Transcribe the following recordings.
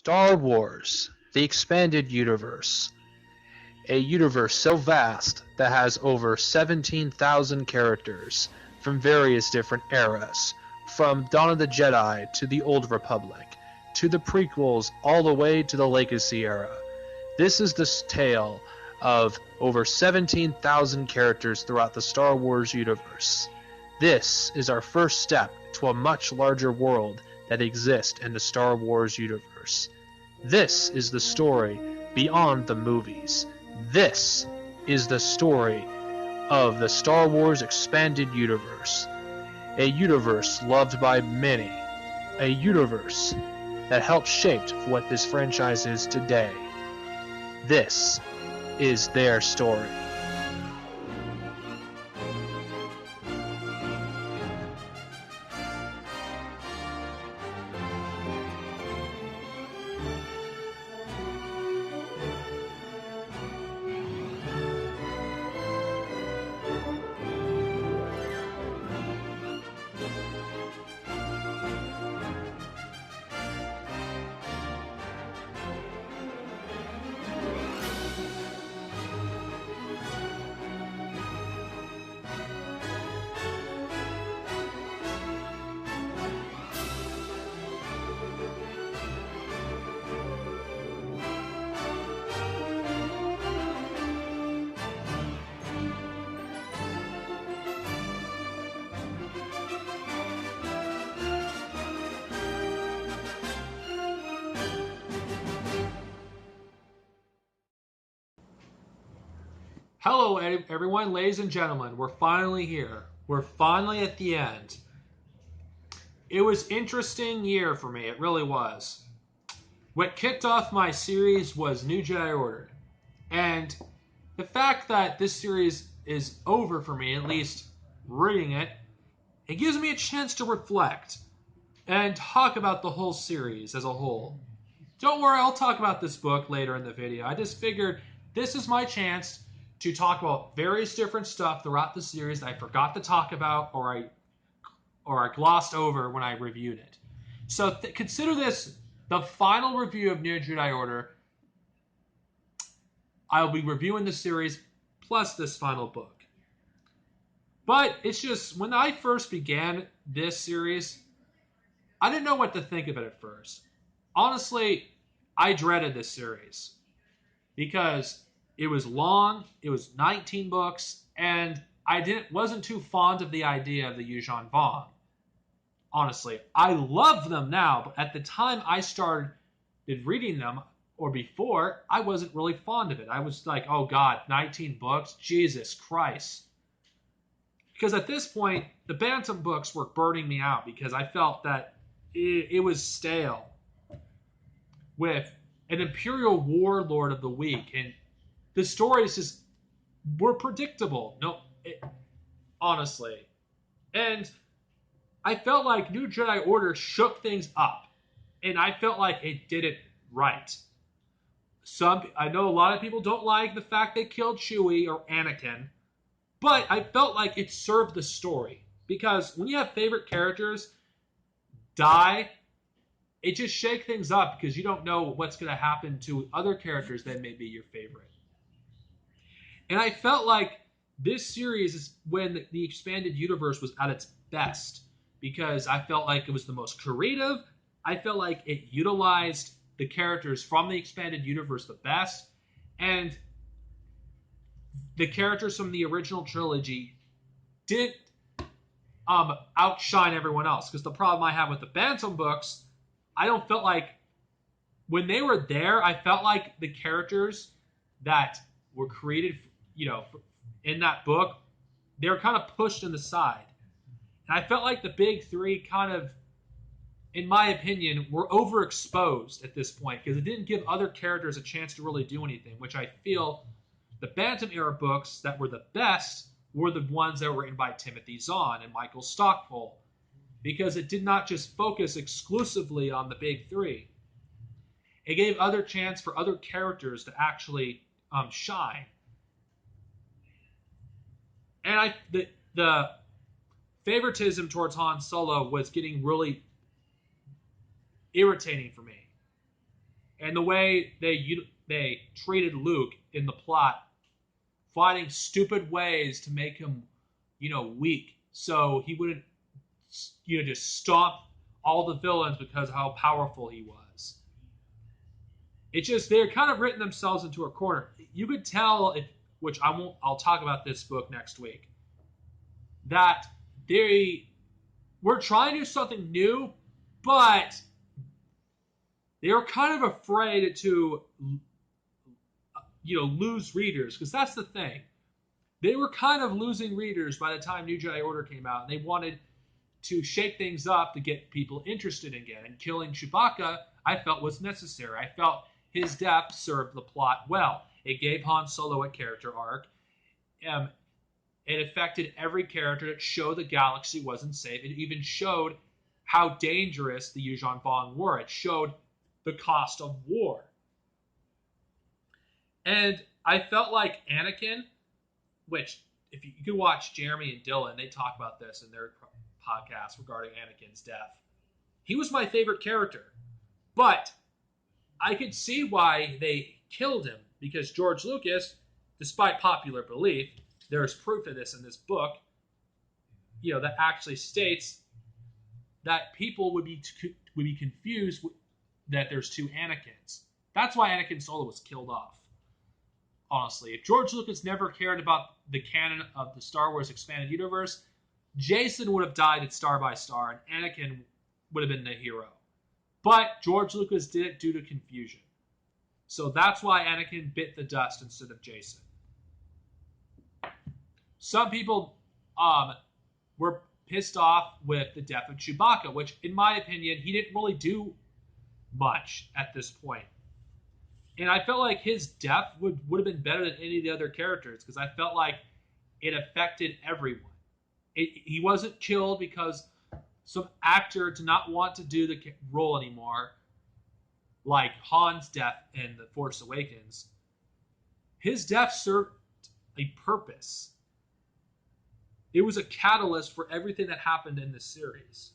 Star Wars, the expanded universe. A universe so vast that has over 17,000 characters from various different eras, from Dawn of the Jedi to the Old Republic, to the prequels all the way to the Legacy era. This is the tale of over 17,000 characters throughout the Star Wars universe. This is our first step to a much larger world that exists in the Star Wars universe. This is the story beyond the movies. This is the story of the Star Wars expanded universe. A universe loved by many. A universe that helped shape what this franchise is today. This is their story. Hello, everyone, ladies and gentlemen. We're finally here. We're finally at the end. It was an interesting year for me. It really was. What kicked off my series was New Jedi Order. And the fact that this series is over for me, at least reading it, it gives me a chance to reflect and talk about the whole series as a whole. Don't worry, I'll talk about this book later in the video. I just figured this is my chance to talk about various different stuff throughout the series that I forgot to talk about or I glossed over when I reviewed it. So consider this the final review of New Jedi Order. I'll be reviewing the series plus this final book. But it's just, when I first began this series, I didn't know what to think of it at first. Honestly, I dreaded this series because it was long, it was 19 books, and I wasn't too fond of the idea of the Yuuzhan Vong. Honestly, I love them now, but at the time I started reading them, or before, I wasn't really fond of it. I was like, oh God, 19 books? Jesus Christ. Because at this point, the Bantam books were burning me out because I felt that it was stale. With an Imperial Warlord of the Week, and the stories just were predictable. Honestly. And I felt like New Jedi Order shook things up. And I felt like it did it right. I know a lot of people don't like the fact they killed Chewie or Anakin. But I felt like it served the story. Because when you have favorite characters die, it just shakes things up because you don't know what's going to happen to other characters that may be your favorite. And I felt like this series is when the expanded universe was at its best because I felt like it was the most creative. I felt like it utilized the characters from the expanded universe the best. And the characters from the original trilogy didn't outshine everyone else. Because the problem I have with the Bantam books, I don't feel like when they were there, I felt like the characters that were created in that book, they were kind of pushed in the side. And I felt like the big three kind of, in my opinion, were overexposed at this point because it didn't give other characters a chance to really do anything, which I feel the Bantam era books that were the best were the ones that were written by Timothy Zahn and Michael Stockpole because it did not just focus exclusively on the big three. It gave other chance for other characters to actually shine. And the favoritism towards Han Solo was getting really irritating for me. And the way they treated Luke in the plot, finding stupid ways to make him, weak, so he wouldn't, just stomp all the villains because of how powerful he was. It's just they're kind of written themselves into a corner. You could tell, which I won't. I'll talk about this book next week. That they were trying to do something new, but they were kind of afraid to, lose readers, because that's the thing. They were kind of losing readers by the time New Jedi Order came out, and they wanted to shake things up to get people interested again. And killing Chewbacca, I felt, was necessary. I felt his death served the plot well. It gave Han Solo a character arc. It affected every character. It showed the galaxy wasn't safe. It even showed how dangerous the Yuuzhan Vong were. It showed the cost of war. And I felt like Anakin, which, if you could watch Jeremy and Dylan, they talk about this in their podcast regarding Anakin's death. He was my favorite character. But I could see why they killed him, because George Lucas, despite popular belief, there's proof of this in this book, that actually states that people would be confused that there's two Anakins. That's why Anakin Solo was killed off. Honestly, if George Lucas never cared about the canon of the Star Wars expanded universe, Jason would have died at Star by Star, and Anakin would have been the hero. But George Lucas did it due to confusion. So that's why Anakin bit the dust instead of Jason. Some people were pissed off with the death of Chewbacca, which, in my opinion, he didn't really do much at this point. And I felt like his death would have been better than any of the other characters, because I felt like it affected everyone. He wasn't killed because some actor did not want to do the role anymore, like Han's death in The Force Awakens. His death served a purpose. It was a catalyst for everything that happened in this series.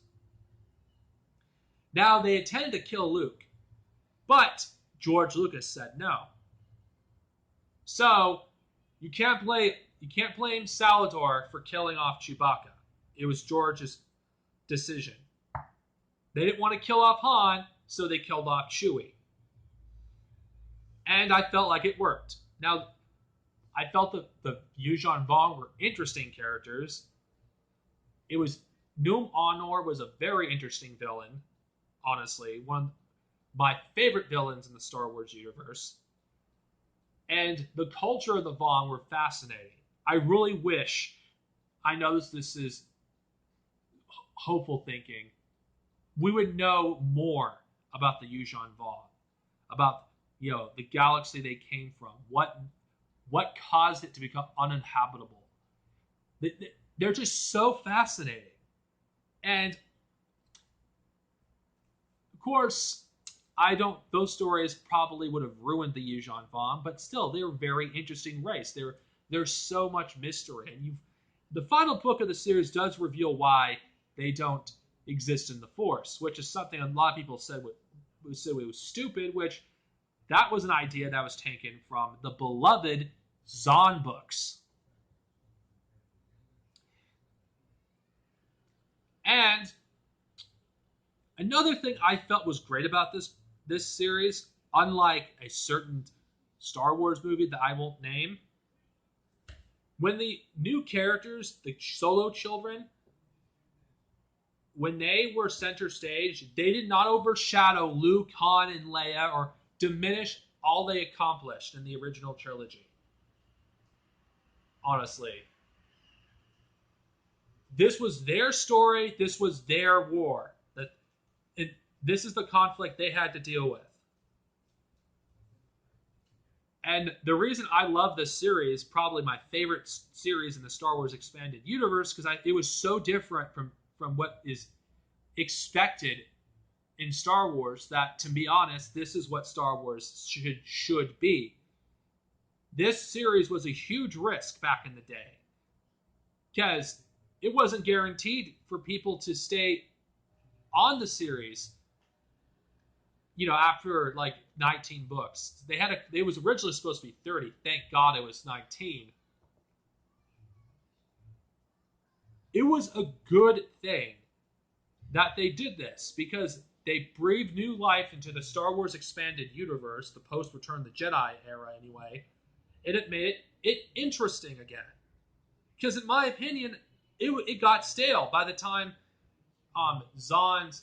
Now, they intended to kill Luke, but George Lucas said no. So, you can't blame Salvador for killing off Chewbacca. It was George's decision. They didn't want to kill off Han, so they killed off Chewie. And I felt like it worked. Now, I felt that the Yuuzhan Vong were interesting characters. Noom Honor was a very interesting villain, honestly. One of my favorite villains in the Star Wars universe. And the culture of the Vong were fascinating. I really wish, I know this is hopeful thinking, we would know more about the Yuuzhan Vong, about the galaxy they came from, what caused it to become uninhabitable. They're just so fascinating. And of course, those stories probably would have ruined the Yuuzhan Vong, but still, they're a very interesting race. There's so much mystery. And the final book of the series does reveal why they don't exist in the Force, which is something a lot of people said it was stupid, which that was an idea that was taken from the beloved Zahn books. And another thing I felt was great about this series, unlike a certain Star Wars movie that I won't name, when the new characters, the Solo children, when they were center stage, they did not overshadow Luke, Han, and Leia or diminish all they accomplished in the original trilogy. Honestly. This was their story. This was their war. This is the conflict they had to deal with. And the reason I love this series, probably my favorite series in the Star Wars expanded universe, because it was so different from what is expected in Star Wars that, to be honest, this is what Star Wars should be. This series was a huge risk back in the day, because it wasn't guaranteed for people to stay on the series. after like 19 books. They was originally supposed to be 30. Thank God it was 19. It was a good thing that they did this because they breathed new life into the Star Wars expanded universe, the post Return of the Jedi era anyway, and it made it interesting again. Because in my opinion, it got stale by the time Zahn's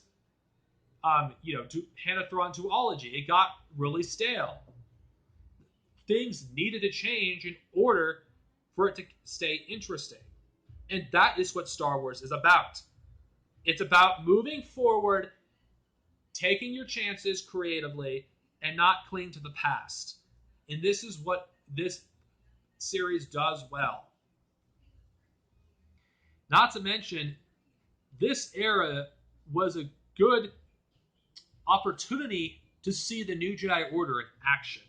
Hanathron duology. It got really stale. Things needed to change in order for it to stay interesting. And that is what Star Wars is about. It's about moving forward, taking your chances creatively, and not cling to the past. And this is what this series does well. Not to mention, this era was a good opportunity to see the new Jedi Order in action,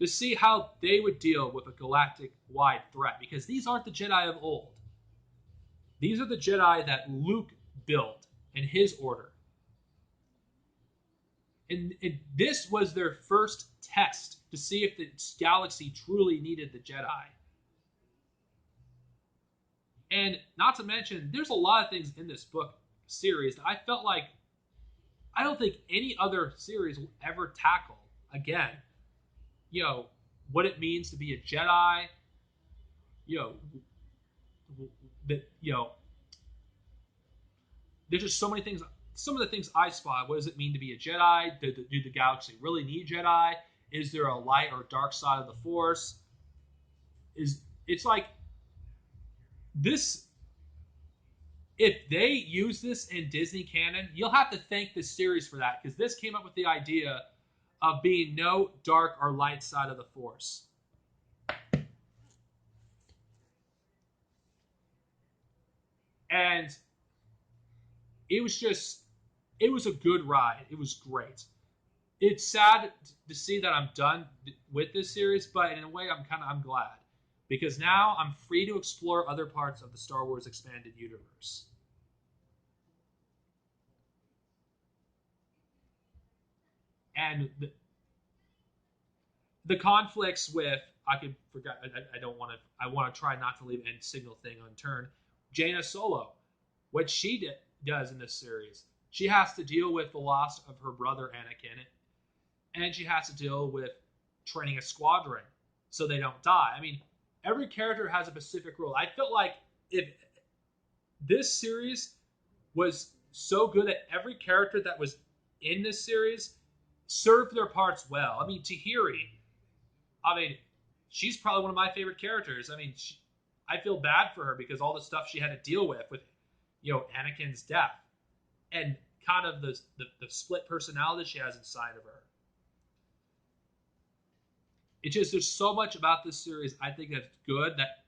to see how they would deal with a galactic-wide threat, because these aren't the Jedi of old. These are the Jedi that Luke built in his order. And this was their first test to see if the galaxy truly needed the Jedi. And not to mention, there's a lot of things in this book series that I felt like I don't think any other series will ever tackle again. What it means to be a Jedi. There's just so many things. Some of the things I spot. What does it mean to be a Jedi? Do the galaxy really need Jedi? Is there a light or dark side of the Force? It's like this? If they use this in Disney canon, you'll have to thank this series for that, because this came up with the idea of being no dark or light side of the Force. And it was a good ride. It was great. It's sad to see that I'm done with this series, but in a way I'm glad, because now I'm free to explore other parts of the Star Wars expanded universe. And the conflicts with I want to try not to leave any single thing unturned. Jaina Solo, what she does in this series, she has to deal with the loss of her brother Anakin, and she has to deal with training a squadron so they don't die. I mean, every character has a specific role. I felt like if this series was so good that every character that was in this series served their parts well. I mean, Tahiri, she's probably one of my favorite characters. I mean, I feel bad for her because all the stuff she had to deal with Anakin's death, and kind of the split personality she has inside of her. It's just, there's so much about this series I think that's good, that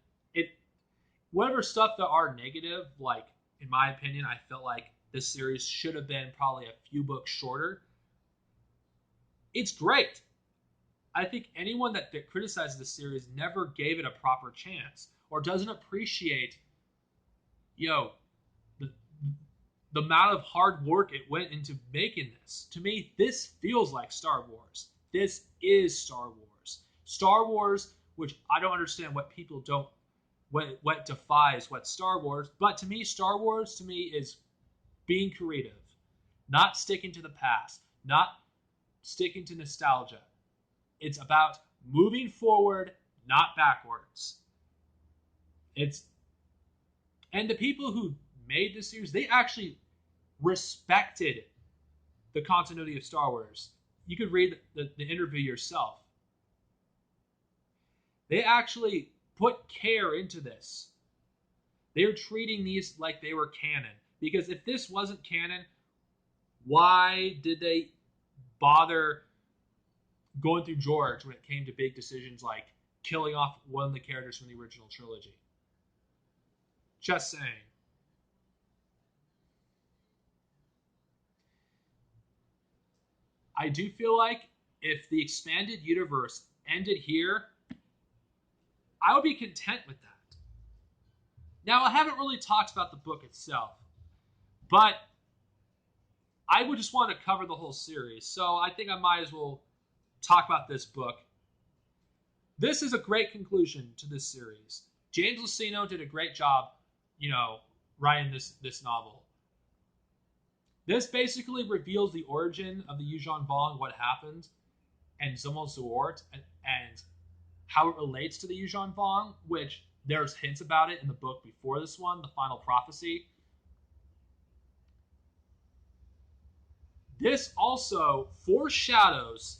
whatever stuff that are negative, like in my opinion, I felt like this series should have been probably a few books shorter. It's great. I think anyone that criticizes this series never gave it a proper chance, or doesn't appreciate, the amount of hard work it went into making this. To me, this feels like Star Wars. This is Star Wars. Star Wars, which I don't understand what people don't, what defies what Star Wars, but to me, Star Wars is being creative, not sticking to the past, not sticking to nostalgia. It's about moving forward, not backwards. And the people who made this series, they actually respected the continuity of Star Wars. You could read the interview yourself. They actually put care into this. They're treating these like they were canon. Because if this wasn't canon, why did they bother going through George when it came to big decisions like killing off one of the characters from the original trilogy? Just saying. I do feel like if the expanded universe ended here, I would be content with that. Now, I haven't really talked about the book itself, but I would just want to cover the whole series. So I think I might as well talk about this book. This is a great conclusion to this series. James Luceno did a great job, writing this novel. This basically reveals the origin of the Yuuzhan Vong, what happened, and Zumwalt Zuort, and how it relates to the Yuuzhan Vong, which there's hints about it in the book before this one, The Final Prophecy. This also foreshadows,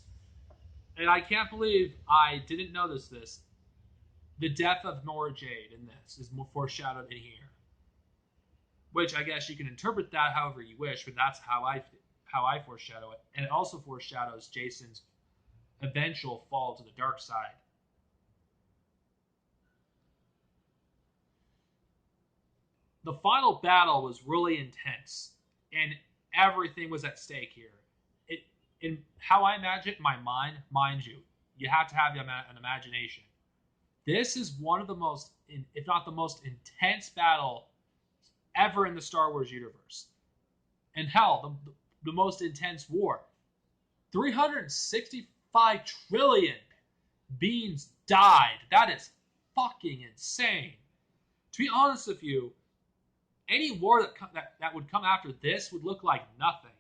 and I can't believe I didn't notice this, the death of Nora Jade in this is more foreshadowed in here. Which I guess you can interpret that however you wish, but that's how I foreshadow it. And it also foreshadows Jason's eventual fall to the dark side. The final battle was really intense, and everything was at stake here. In how I imagine it in my mind you have to have an imagination. This is one of the most, if not the most intense battle ever in the Star Wars universe. And hell, the most intense war. 365 trillion beings died. That is fucking insane. To be honest with you, any war that would come after this would look like nothing.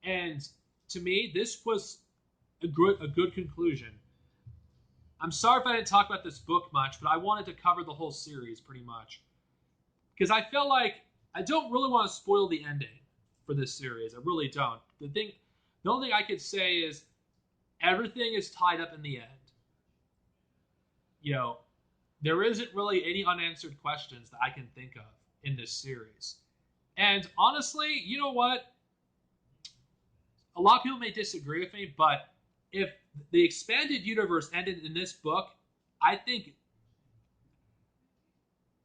And to me, this was a good conclusion. I'm sorry if I didn't talk about this book much, but I wanted to cover the whole series pretty much. Because I feel like I don't really want to spoil the ending for this series. I really don't. The only thing I could say is everything is tied up in the end. There isn't really any unanswered questions that I can think of in this series. And honestly, you know what? A lot of people may disagree with me, but if the expanded universe ended in this book, I think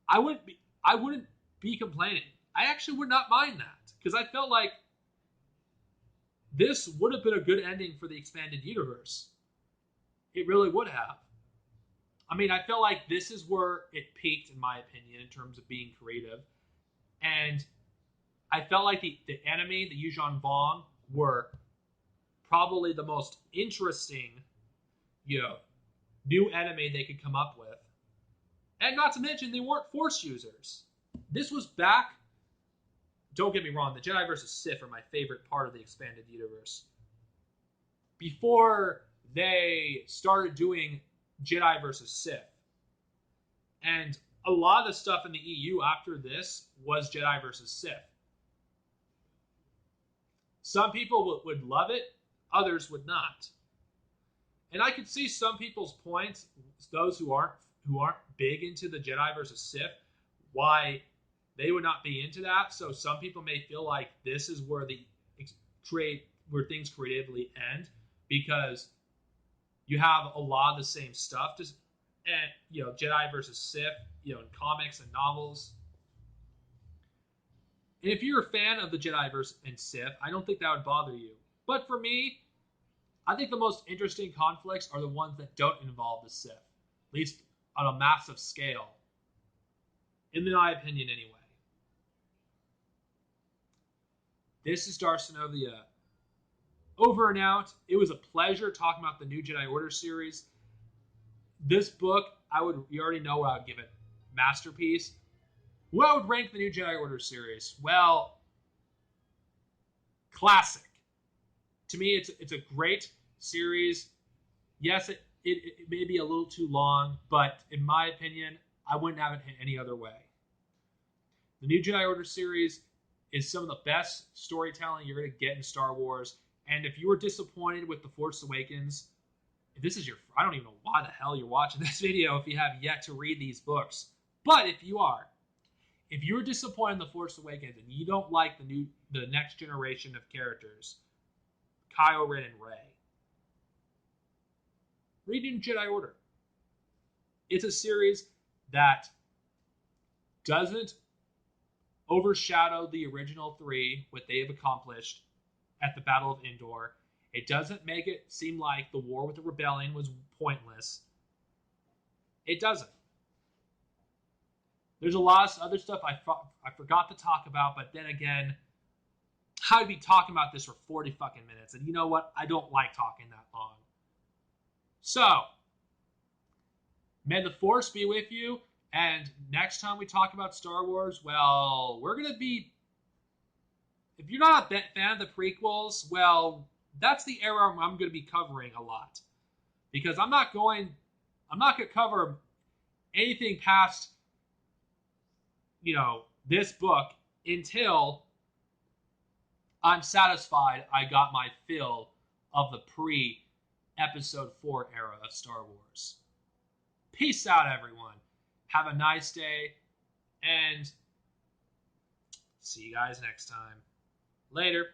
I wouldn't be complaining. I actually would not mind that, because I felt like this would have been a good ending for the expanded universe. It really would have. I mean, I felt like this is where it peaked, in my opinion, in terms of being creative. And I felt like the enemy, the Yuuzhan Vong, were probably the most interesting, new enemy they could come up with. And not to mention, they weren't Force users. This was back, don't get me wrong, the Jedi versus Sith are my favorite part of the expanded universe. Before they started doing Jedi versus Sith. And a lot of the stuff in the EU after this was Jedi versus Sith. Some people would love it, others would not. And I could see some people's points, those who aren't big into the Jedi versus Sith, why they would not be into that. So some people may feel like this is where where things creatively end, because you have a lot of the same stuff, Jedi versus Sith, in comics and novels. And if you're a fan of the Jedi versus and Sith, I don't think that would bother you. But for me, I think the most interesting conflicts are the ones that don't involve the Sith, at least on a massive scale, in my opinion anyway. This is Darcenovia. Over and out. It was a pleasure talking about the new Jedi Order series. This book, you already know what I would give it. Masterpiece. What I would rank the new Jedi Order series? Well, classic. To me, it's a great series. Yes, it may be a little too long, but in my opinion, I wouldn't have it any other way. The new Jedi Order series is some of the best storytelling you're going to get in Star Wars. And if you were disappointed with The Force Awakens, if this is I don't even know why the hell you're watching this video if you have yet to read these books. But if you're disappointed in The Force Awakens and you don't like the next generation of characters, Kylo Ren and Rey, read New Jedi Order. It's a series that doesn't overshadow the original three, what they have accomplished at the Battle of Endor. It doesn't make it seem like the war with the rebellion was pointless. It doesn't. There's a lot of other stuff I forgot to talk about, but then again, I'd be talking about this for 40 fucking minutes, and you know what? I don't like talking that long. So, may the Force be with you, and next time we talk about Star Wars, well, we're going to be... If you're not a fan of the prequels, well, that's the era I'm going to be covering a lot. Because I'm not going to cover anything past, this book until I'm satisfied I got my fill of the pre-Episode 4 era of Star Wars. Peace out, everyone. Have a nice day, and see you guys next time. Later.